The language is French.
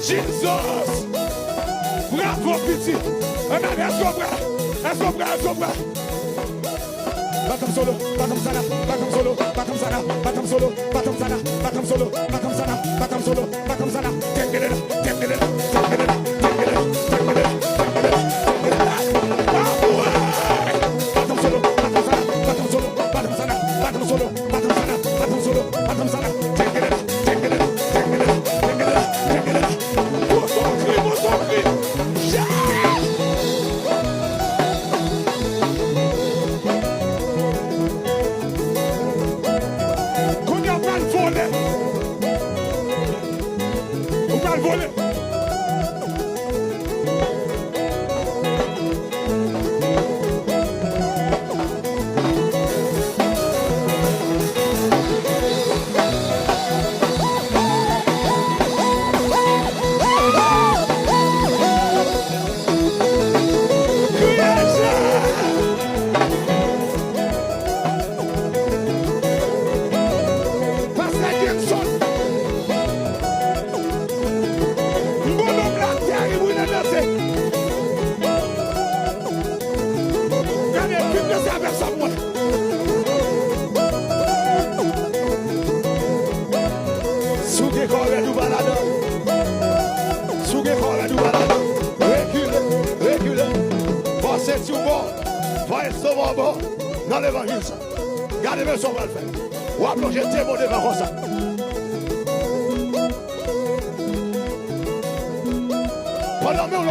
Jesus! Bravo, petit! Est-ce qu'on prend? Pas comme solo, pas comme ça là, pas comme solo, pas comme ça là, pas comme solo, pas comme ça là, pas comme solo, pas comme ça là, pas comme solo, pas comme ça là. Dans l'évangile, ça. Gardez-moi son va le faire. Ou à plonger tes mots devant ça. Pendant que nous